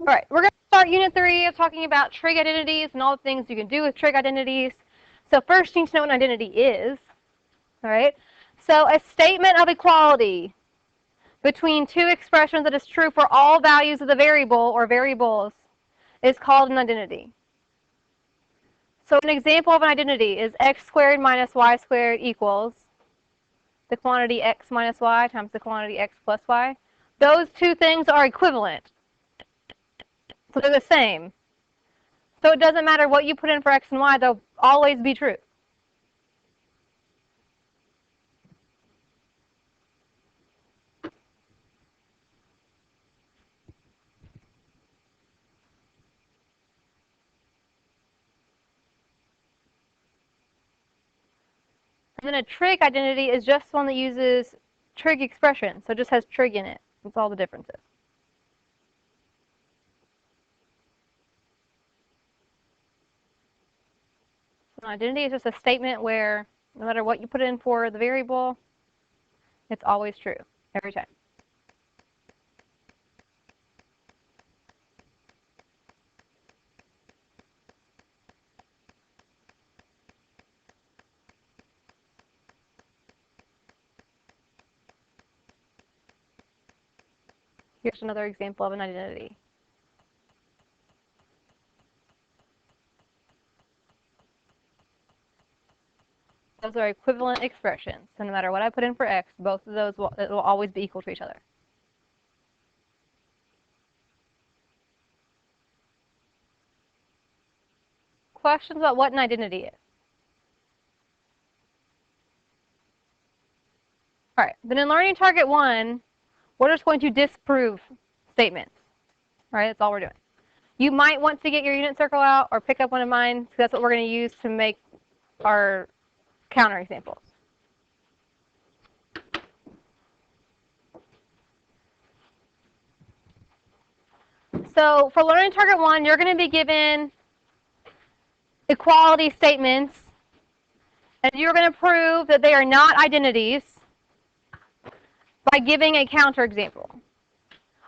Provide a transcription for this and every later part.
All right, we're going to start Unit 3 of talking about trig identities and all the things you can do with trig identities. So first, you need to know what an identity is. All right, so a statement of equality between two expressions that is true for all values of the variable or variables is called an identity. So an example of an identity is x squared minus y squared equals the quantity x minus y times the quantity x plus y. Those two things are equivalent. So they're the same. So it doesn't matter what you put in for x and y, they'll always be true. And then a trig identity is just one that uses trig expression. So it just has trig in it. That's all the differences. So an identity is just a statement where no matter what you put in for the variable, it's always true every time. Here's another example of an identity. Those are equivalent expressions. So no matter what I put in for x, both of those will always be equal to each other. Questions about what an identity is? All right, then in Learning Target 1, we're just going to disprove statements. All right, that's all we're doing. You might want to get your unit circle out or pick up one of mine, because that's what we're going to use to make our counterexamples. So for Learning Target 1, you're going to be given equality statements, and you're going to prove that they are not identities by giving a counterexample.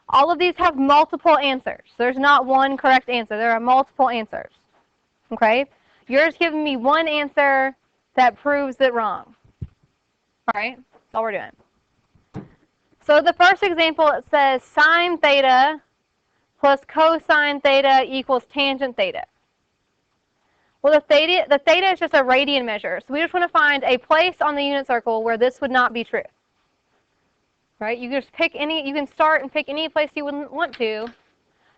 All of these have multiple answers. There's not one correct answer. There are multiple answers. Okay? You're just giving me one answer that proves it wrong. All right? That's all we're doing. So the first example, it says sine theta plus cosine theta equals tangent theta. Well, the theta is just a radian measure. So we just want to find a place on the unit circle where this would not be true. Right? You just pick any, you can start and pick any place you wouldn't want to.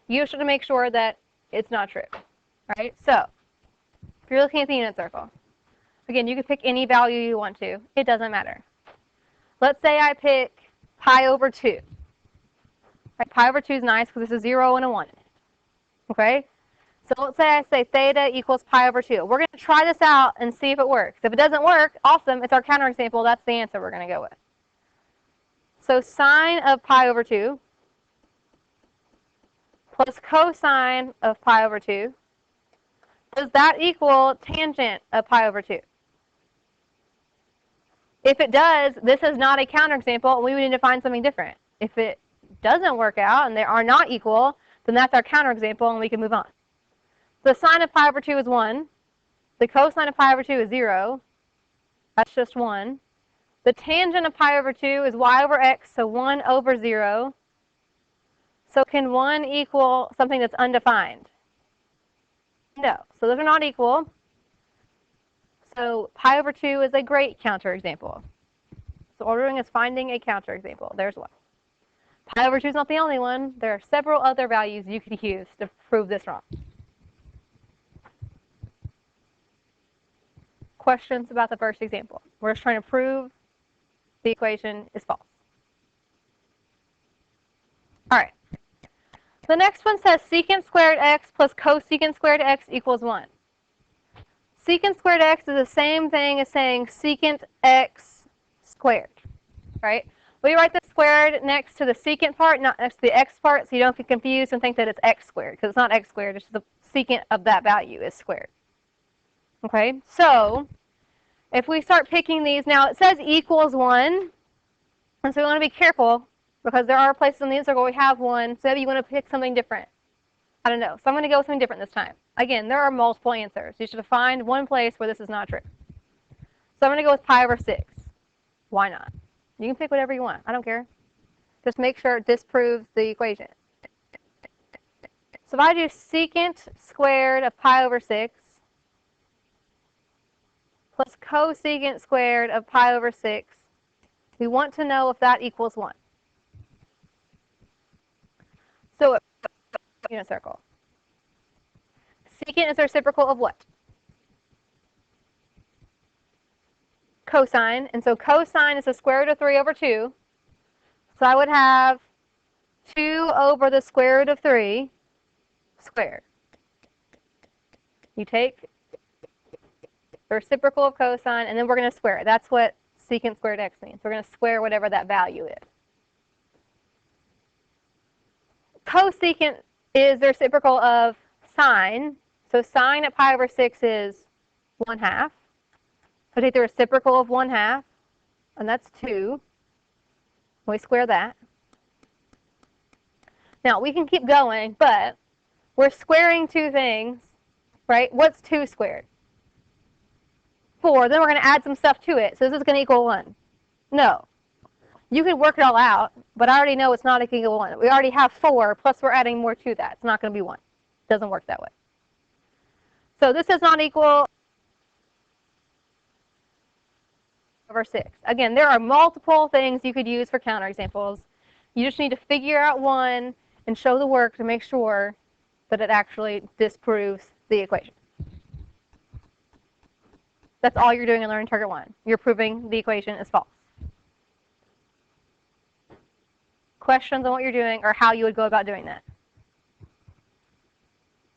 You just have to make sure that it's not true. Right? So if you're looking at the unit circle, again, you can pick any value you want to. It doesn't matter. Let's say I pick pi over 2. Right? Pi over 2 is nice because there's a 0 and a 1 in it. Okay? So let's say I say theta equals pi over 2. We're going to try this out and see if it works. If it doesn't work, awesome. It's our counterexample. That's the answer we're going to go with. So sine of pi over 2 plus cosine of pi over 2, does that equal tangent of pi over 2? If it does, this is not a counterexample, and we would need to find something different. If it doesn't work out and they are not equal, then that's our counterexample, and we can move on. The sine of pi over 2 is 1. The cosine of pi over 2 is 0. That's just 1. The tangent of pi over 2 is y over x, so 1 over 0. So can 1 equal something that's undefined? No. So those are not equal. So pi over 2 is a great counterexample. So all we're doing is finding a counterexample. There's one. Pi over 2 is not the only one. There are several other values you could use to prove this wrong. Questions about the first example? We're just trying to prove the equation is false. All right. The next one says secant squared x plus cosecant squared x equals 1. Secant squared x is the same thing as saying secant x squared, right? We write the squared next to the secant part, not next to the x part, so you don't get confused and think that it's x squared, because it's not x squared, it's the secant of that value is squared. Okay, so if we start picking these, now it says equals 1, and so we want to be careful, because there are places in the circle where we have 1, so maybe you want to pick something different. I don't know. So I'm going to go with something different this time. Again, there are multiple answers. You should find one place where this is not true. So I'm going to go with pi over 6. Why not? You can pick whatever you want. I don't care. Just make sure it disproves the equation. So if I do secant squared of pi over 6 plus cosecant squared of pi over 6, we want to know if that equals 1. So unit circle. Secant is the reciprocal of what? Cosine. And so cosine is the square root of 3 over 2. So I would have 2 over the square root of 3 squared. You take the reciprocal of cosine, and then we're going to square it. That's what secant squared x means. We're going to square whatever that value is. Cosecant is the reciprocal of sine. So sine at pi over 6 is 1/2. So take the reciprocal of 1/2, and that's 2. We square that. Now, we can keep going, but we're squaring two things, right? What's 2 squared? 4. Then we're going to add some stuff to it. So this is going to equal 1. No. You can work it all out, but I already know it's not equal to 1. We already have 4, plus we're adding more to that. It's not going to be 1. It doesn't work that way. So this does not equal over 6. Again, there are multiple things you could use for counterexamples. You just need to figure out one and show the work to make sure that it actually disproves the equation. That's all you're doing in Learning Target 1. You're proving the equation is false. Questions on what you're doing or how you would go about doing that.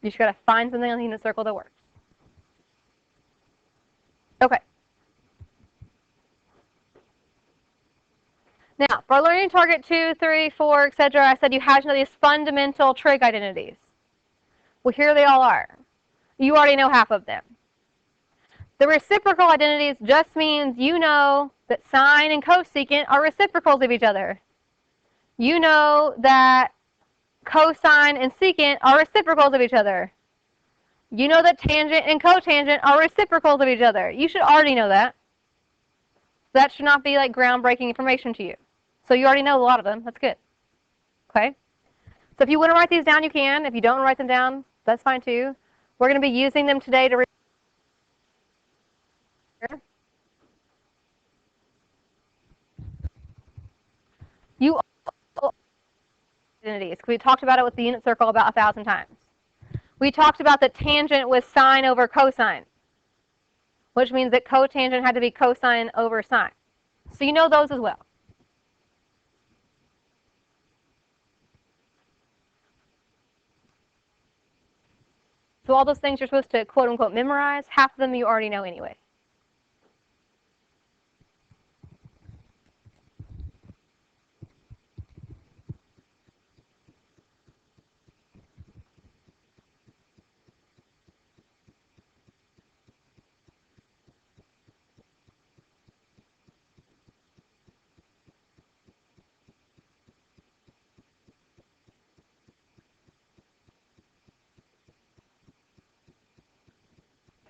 You just got to find something on the unit circle that works. Okay. Now, for Learning Target 2, 3, 4, etc., I said you had to know these fundamental trig identities. Well, here they all are. You already know half of them. The reciprocal identities just means you know that sine and cosecant are reciprocals of each other. You know that cosine and secant are reciprocals of each other. You know that tangent and cotangent are reciprocals of each other. You should already know that. That should not be like groundbreaking information to you. So you already know a lot of them. That's good. Okay? So if you want to write these down, you can. If you don't write them down, that's fine too. We're going to be using them today to you identities. We talked about it with the unit circle about 1,000 times. We talked about that tangent was sine over cosine, which means that cotangent had to be cosine over sine. So you know those as well. So all those things you're supposed to quote unquote memorize, half of them you already know anyway.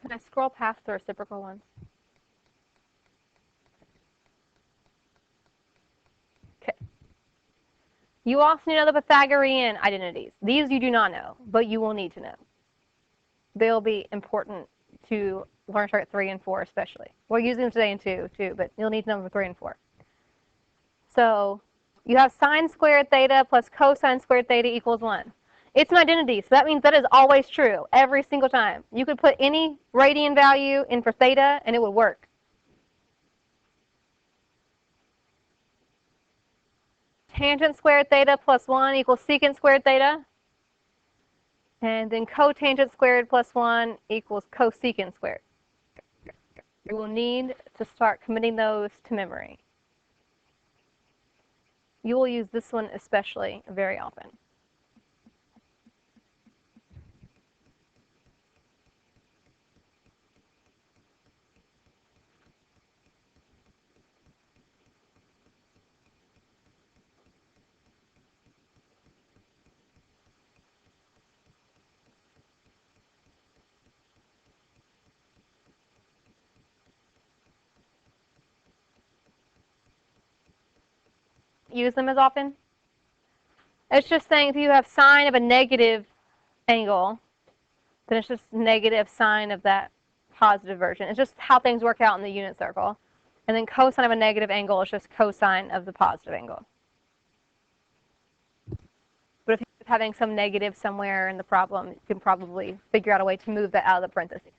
Can I scroll past the reciprocal ones? Okay. You also need to know the Pythagorean identities. These you do not know, but you will need to know. They'll be important to Learning Target 3 and 4 especially. We're using them today in 2 too, but you'll need to know for 3 and 4. So you have sine squared theta plus cosine squared theta equals 1. It's an identity, so that means that is always true every single time. You could put any radian value in for theta and it would work. Tangent squared theta plus 1 equals secant squared theta. And then cotangent squared plus 1 equals cosecant squared. You will need to start committing those to memory. You will use this one especially very often. use them as often. It's just saying if you have sine of a negative angle, then it's just negative sine of that positive version. It's just how things work out in the unit circle. And then cosine of a negative angle is just cosine of the positive angle. But if you're having some negative somewhere in the problem, you can probably figure out a way to move that out of the parentheses.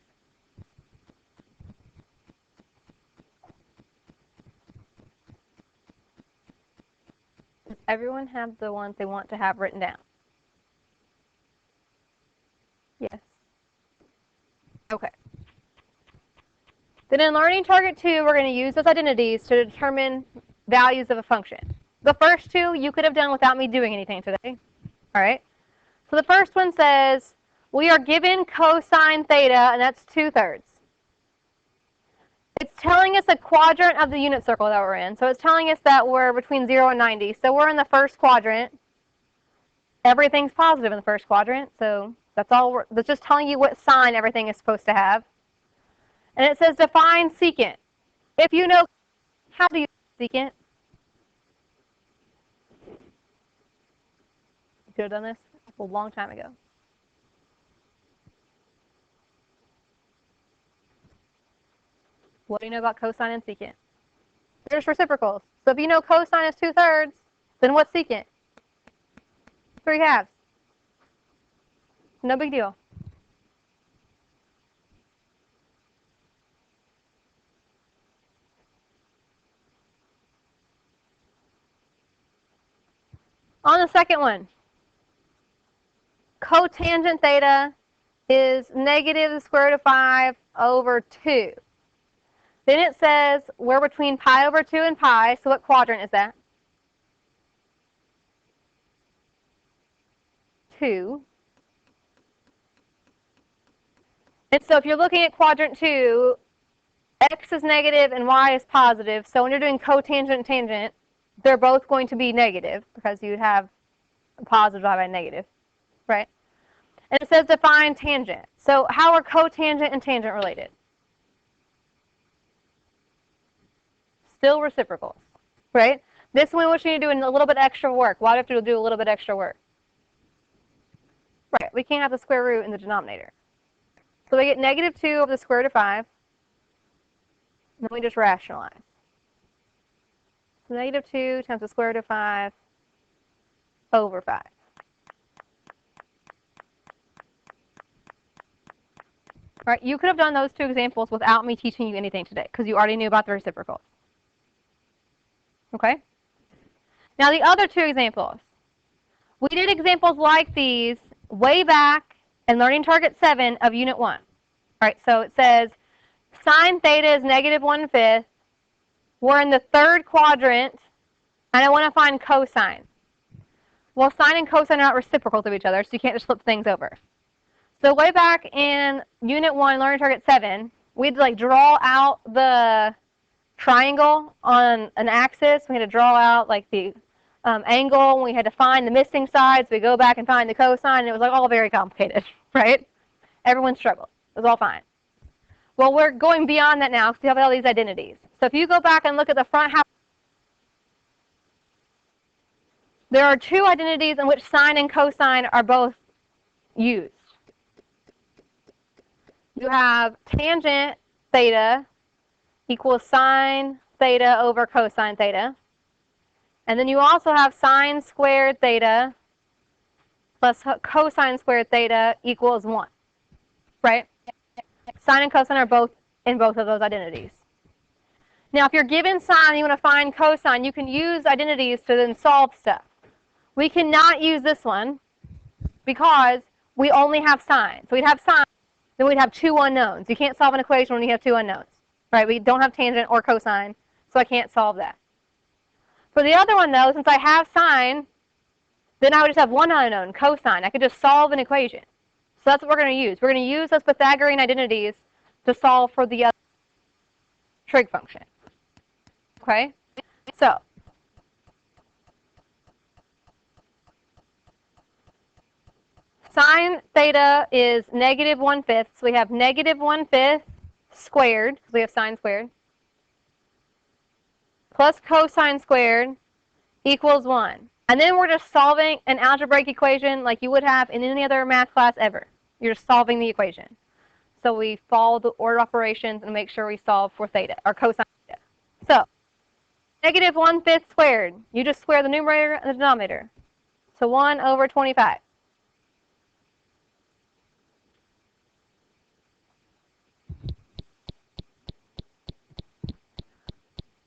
Does everyone have the ones they want to have written down? Yes. Okay. Then in learning target 2, we're going to use those identities to determine values of a function. The first two you could have done without me doing anything today. All right. So the first one says we are given cosine theta, and that's 2/3. It's telling us a quadrant of the unit circle that we're in. So it's telling us that we're between 0 and 90. So we're in the first quadrant. Everything's positive in the first quadrant. So that's all. That's just telling you what sign everything is supposed to have. And it says define secant. If you know how to use secant, you could have done this a long time ago. What do you know about cosine and secant? They're just reciprocals. So if you know cosine is 2/3, then what's secant? 3/2. No big deal. On the second one, cotangent theta is negative the square root of 5 over 2. Then it says we're between pi over 2 and pi, so what quadrant is that? 2. And so if you're looking at quadrant 2, x is negative and y is positive. So when you're doing cotangent and tangent, they're both going to be negative because you have a positive divided by negative, right? And it says define tangent. So how are cotangent and tangent related? Still reciprocals, right? This one, what you need to do a little bit extra work. Why do you have to do a little bit extra work? Right, we can't have the square root in the denominator. So we get negative 2 over the square root of 5. And then we just rationalize. So negative 2 times the square root of 5 over 5. All right, you could have done those two examples without me teaching you anything today because you already knew about the reciprocals. Okay? Now the other two examples. We did examples like these way back in Learning Target 7 of Unit 1. All right, so it says sine theta is negative 1/5. We're in the third quadrant, and I want to find cosine. Well, sine and cosine are not reciprocal to each other, so you can't just flip things over. So way back in Unit 1, Learning Target 7, we'd like draw out the triangle on an axis. We had to draw out like the angle, and we had to find the missing sides. We go back and find the cosine, and it was like all very complicated, right? Everyone struggled. It was all fine. Well, we're going beyond that now because we have all these identities. So if you go back and look at the front half, there are two identities in which sine and cosine are both used. You have tangent theta equals sine theta over cosine theta. And then you also have sine squared theta plus cosine squared theta equals 1. Right? Sine and cosine are both in both of those identities. Now, if you're given sine and you want to find cosine, you can use identities to then solve stuff. We cannot use this one because we only have sine. So we'd have sine, then we'd have two unknowns. You can't solve an equation when you have two unknowns. Right? We don't have tangent or cosine, so I can't solve that. For the other one, though, since I have sine, then I would just have one unknown, cosine. I could just solve an equation. So that's what we're going to use. We're going to use those Pythagorean identities to solve for the other trig function. Okay? So sine theta is negative 1/5. So we have negative 1/5 squared, because we have sine squared, plus cosine squared equals 1. And then we're just solving an algebraic equation like you would have in any other math class ever. You're just solving the equation. So we follow the order operations and make sure we solve for theta, or cosine theta. So negative 1/5 squared. You just square the numerator and the denominator. So 1 over 25.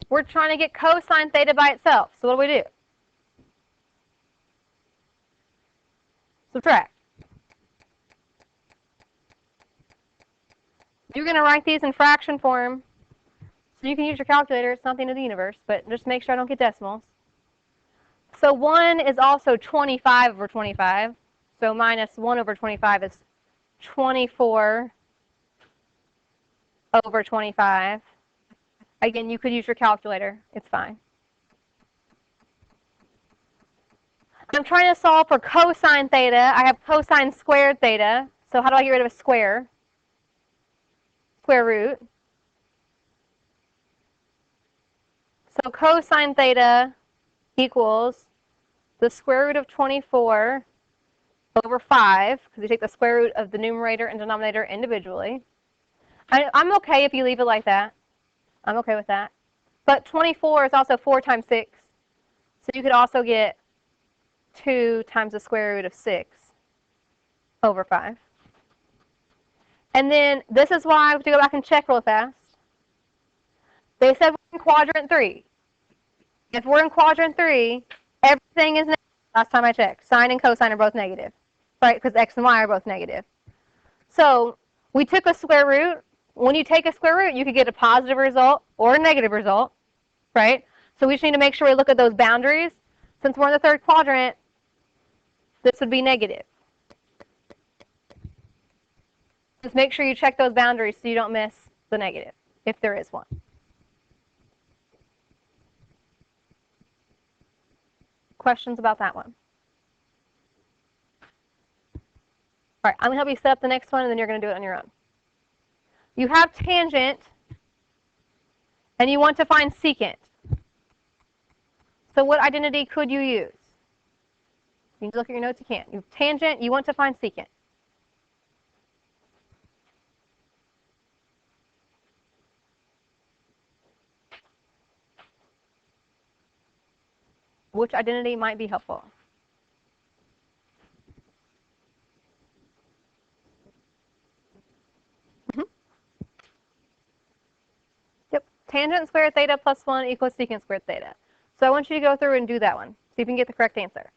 We're trying to get cosine theta by itself. So what do? Subtract. You're going to write these in fraction form. So you can use your calculator. It's not the end of the universe, but just make sure I don't get decimals. So 1 is also 25 over 25. So minus 1 over 25 is 24 over 25. Again, you could use your calculator. It's fine. I'm trying to solve for cosine theta. I have cosine squared theta. So how do I get rid of a square? Square root. So cosine theta equals the square root of 24 over 5, because you take the square root of the numerator and denominator individually. I'm okay if you leave it like that. I'm okay with that. But 24 is also 4 times 6. So you could also get 2 times the square root of 6 over 5. And then this is why I have to go back and check real fast. They said we're in quadrant 3. If we're in quadrant 3, everything is negative. Last time I checked, sine and cosine are both negative, right? Because x and y are both negative. So we took a square root. When you take a square root, you could get a positive result or a negative result, right? So we just need to make sure we look at those boundaries. Since we're in the third quadrant, this would be negative. Just make sure you check those boundaries so you don't miss the negative, if there is one. Questions about that one? All right, I'm going to help you set up the next one, and then you're going to do it on your own. You have tangent, and you want to find secant. So what identity could you use? You can look at your notes, you can't. You have tangent, you want to find secant. Which identity might be helpful? Yep, tangent squared theta plus 1 equals secant squared theta. So I want you to go through and do that one. See if you can get the correct answer.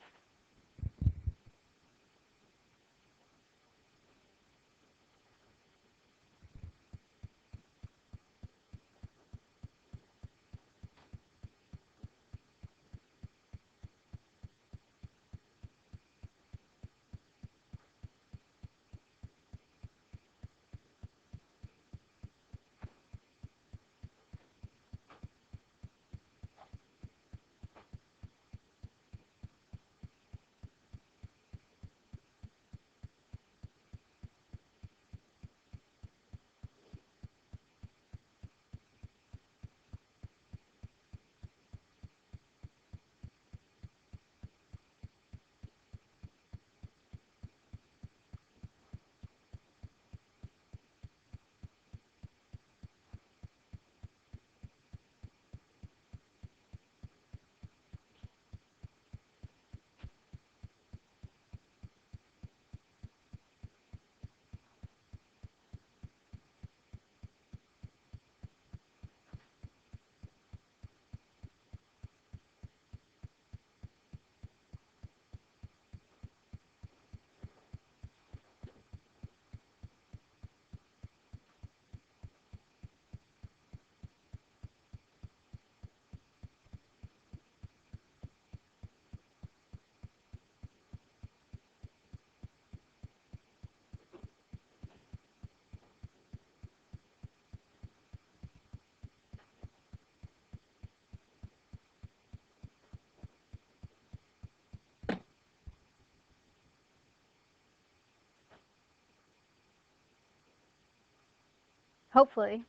Hopefully,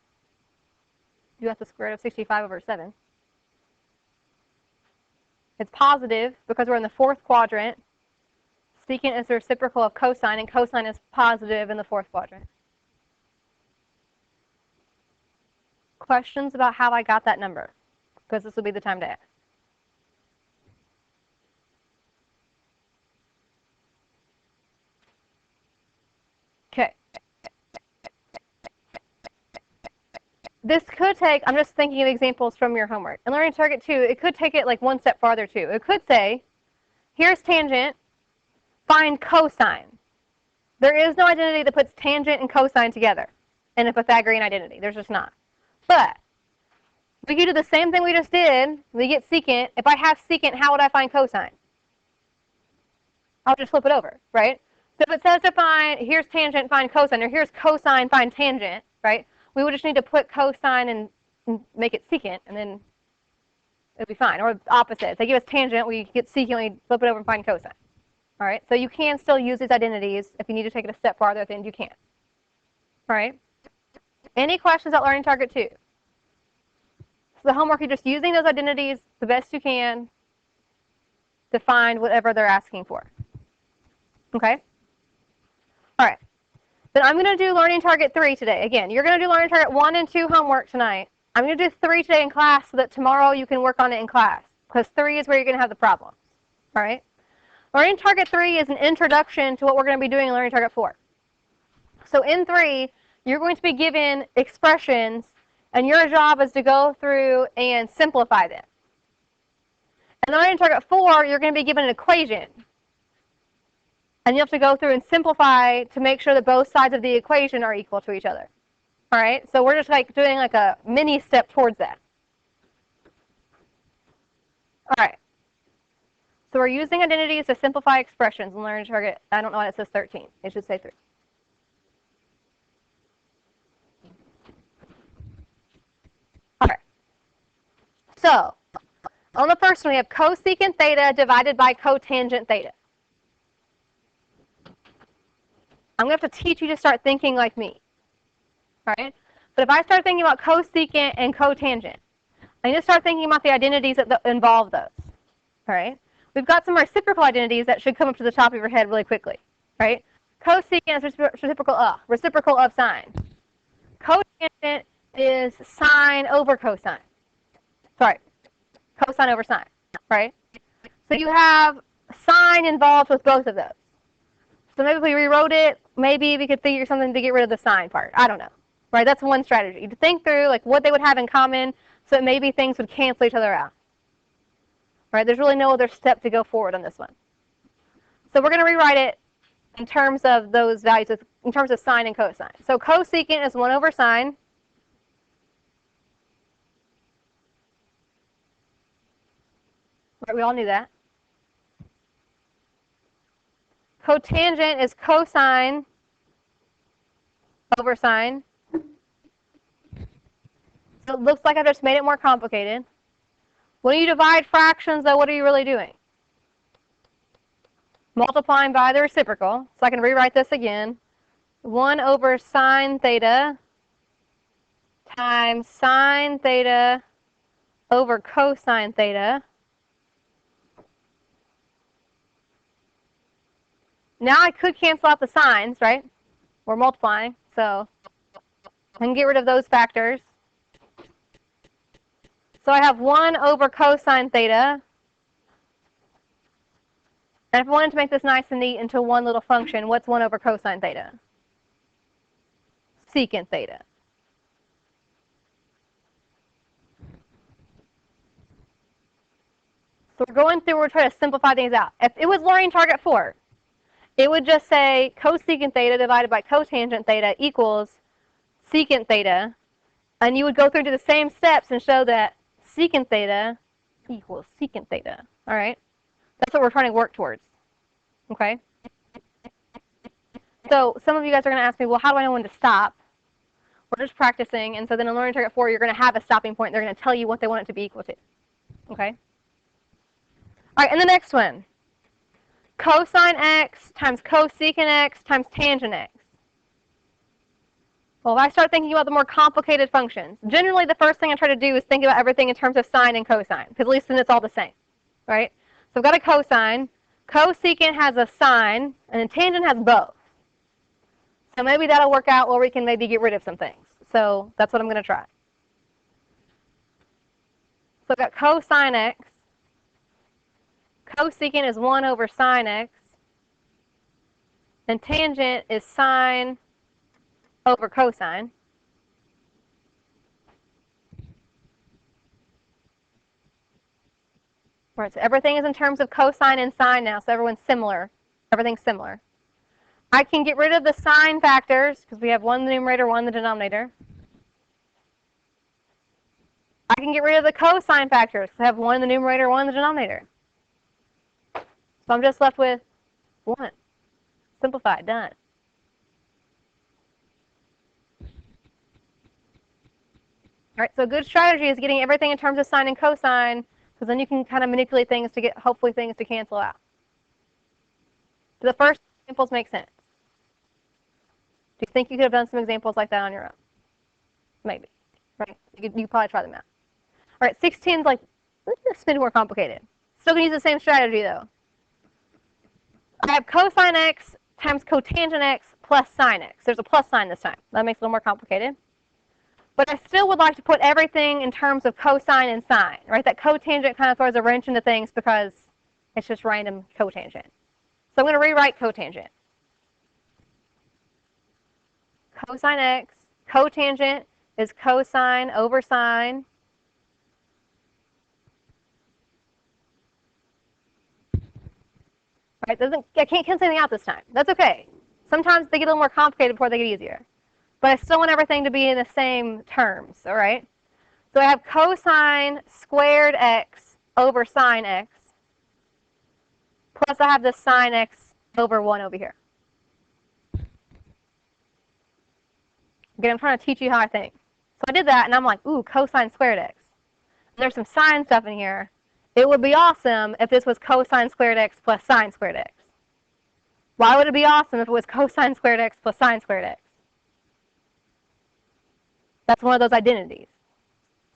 you have the square root of 65 over 7. It's positive because we're in the fourth quadrant. Secant is the reciprocal of cosine, and cosine is positive in the fourth quadrant. Questions about how I got that number? Because this will be the time to ask. Okay. This could take, I'm just thinking of examples from your homework. In learning target 2, it could take it like one step farther too. It could say, here's tangent, find cosine. There is no identity that puts tangent and cosine together in a Pythagorean identity. There's just not. But we could do the same thing we just did. We get secant. If I have secant, how would I find cosine? I'll just flip it over, right? So if it says to find, here's tangent, find cosine, or here's cosine, find tangent, right? We would just need to put cosine and make it secant, and then it'll be fine. Or opposite. If they give us tangent, we get secant, we flip it over and find cosine. All right? So you can still use these identities. If you need to take it a step farther, then you can. All right? Any questions about learning target 2? So the homework, you're just using those identities the best you can to find whatever they're asking for. Okay? All right. Then I'm going to do learning target 3 today. Again, you're going to do learning target 1 and 2 homework tonight. I'm going to do 3 today in class so that tomorrow you can work on it in class, because 3 is where you're going to have the problems. All right? Learning target 3 is an introduction to what we're going to be doing in learning target 4. So in 3, you're going to be given expressions, and your job is to go through and simplify them. And then learning target 4, you're going to be given an equation. And you have to go through and simplify to make sure that both sides of the equation are equal to each other. All right? So we're just like doing like a mini step towards that. All right. So we're using identities to simplify expressions in learning target. I don't know why it says 13. It should say 3. All right. So on the first one, we have cosecant theta divided by cotangent theta. I'm going to have to teach you to start thinking like me. All right? But if I start thinking about cosecant and cotangent, I need to start thinking about the identities that involve those. All right? We've got some reciprocal identities that should come up to the top of your head really quickly. Right? Cosecant is reciprocal of sine. Cotangent is sine over cosine. Sorry, cosine over sine. Right? So you have sine involved with both of those. So maybe if we rewrote it, maybe we could figure something to get rid of the sine part. I don't know. Right? That's one strategy. To think through like what they would have in common so that maybe things would cancel each other out. Right? There's really no other step to go forward on this one. So we're going to rewrite it in terms of those values, in terms of sine and cosine. So cosecant is 1 over sine. Right, we all knew that. Cotangent is cosine over sine. So it looks like I just made it more complicated. When you divide fractions, though, what are you really doing? Multiplying by the reciprocal. So I can rewrite this again. 1 over sine theta times sine theta over cosine theta. Now I could cancel out the signs, right? We're multiplying, so I can get rid of those factors. So I have 1 over cosine theta. And if I wanted to make this nice and neat into one little function, what's 1 over cosine theta? Secant theta. So we're going through, we're trying to simplify things out. If it was learning target 4, it would just say cosecant theta divided by cotangent theta equals secant theta. And you would go through to the same steps and show that secant theta equals secant theta. All right? That's what we're trying to work towards. Okay? So some of you guys are going to ask me, well, how do I know when to stop? We're just practicing. And so then in learning target 4, you're going to have a stopping point. They're going to tell you what they want it to be equal to. Okay? All right, and the next one. Cosine x times cosecant x times tangent x. Well, if I start thinking about the more complicated functions, generally the first thing I try to do is think about everything in terms of sine and cosine, because at least then it's all the same. right? So I've got a cosine. Cosecant has a sine, and a tangent has both. So maybe that'll work out where we can maybe get rid of some things. So that's what I'm going to try. So I've got cosine x. Cosecant is 1 over sine x. And tangent is sine over cosine. All right, so everything is in terms of cosine and sine now, so everyone's similar. Everything's similar. I can get rid of the sine factors because we have one in the numerator, one in the denominator. I can get rid of the cosine factors because I have one in the numerator, one in the denominator. So I'm just left with 1. Simplified, done. All right, so a good strategy is getting everything in terms of sine and cosine, because then you can kind of manipulate things to get, hopefully, things to cancel out. Do the first examples make sense? Do you think you could have done some examples like that on your own? Maybe, right? You could probably try them out. All right, 16 is like a bit more complicated. Still going to use the same strategy, though. I have cosine x times cotangent x plus sine x. There's a plus sign this time. That makes it a little more complicated. But I still would like to put everything in terms of cosine and sine, right? That cotangent kind of throws a wrench into things because it's just random cotangent. So I'm going to rewrite cotangent. Cosine x, cotangent is cosine over sine. Right? I can't cancel anything out this time. That's okay. Sometimes they get a little more complicated before they get easier. But I still want everything to be in the same terms, all right? So I have cosine squared x over sine x, plus I have the sine x over 1 over here. Again, I'm trying to teach you how I think. So I did that, and I'm like, ooh, cosine squared x. And there's some sine stuff in here. It would be awesome if this was cosine squared x plus sine squared x. Why would it be awesome if it was cosine squared x plus sine squared x? That's one of those identities,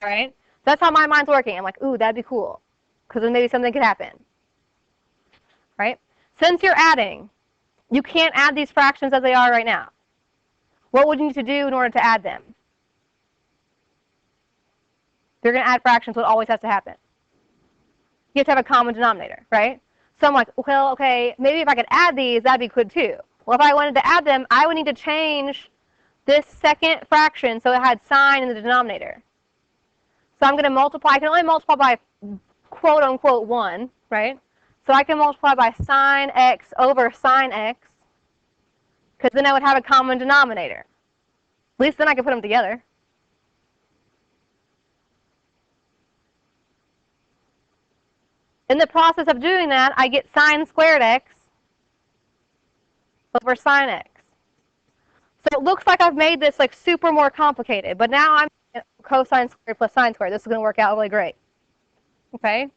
all right? That's how my mind's working. I'm like, ooh, that'd be cool, because then maybe something could happen, right? Since you're adding, you can't add these fractions as they are right now. What would you need to do in order to add them? If you're going to add fractions, what always has to happen? You have to have a common denominator, right? So I'm like, well, okay, maybe if I could add these, that'd be good too. Well, if I wanted to add them, I would need to change this second fraction so it had sine in the denominator. So I'm going to multiply. I can only multiply by quote unquote 1, right? So I can multiply by sine x over sine x, because then I would have a common denominator. At least then I can put them together. In the process of doing that, I get sine squared x over sine x. So it looks like I've made this like super more complicated, but now I'm cosine squared plus sine squared. This is going to work out really great. Okay?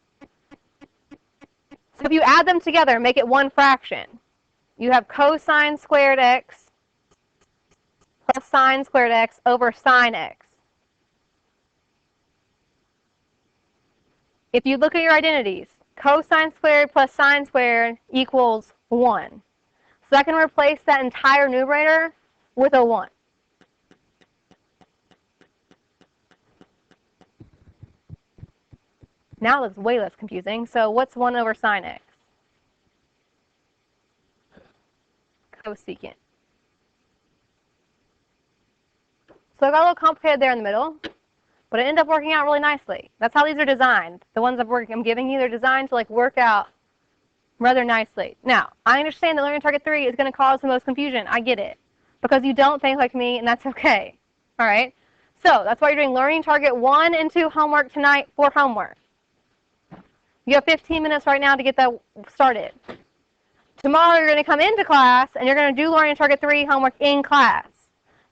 So if you add them together and make it one fraction, you have cosine squared x plus sine squared x over sine x. If you look at your identities, cosine squared plus sine squared equals 1. So I can replace that entire numerator with a 1. Now it looks way less confusing. So what's 1 over sine x? Cosecant. So I got a little complicated there in the middle, but it ended up working out really nicely. That's how these are designed. The ones I'm giving you, they're designed to like work out rather nicely. Now, I understand that learning target 3 is going to cause the most confusion. I get it. Because you don't think like me, and that's okay. All right? So that's why you're doing learning target 1 and 2 homework tonight for homework. You have 15 minutes right now to get that started. Tomorrow you're going to come into class, and you're going to do learning target 3 homework in class.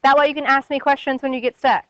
That way you can ask me questions when you get stuck.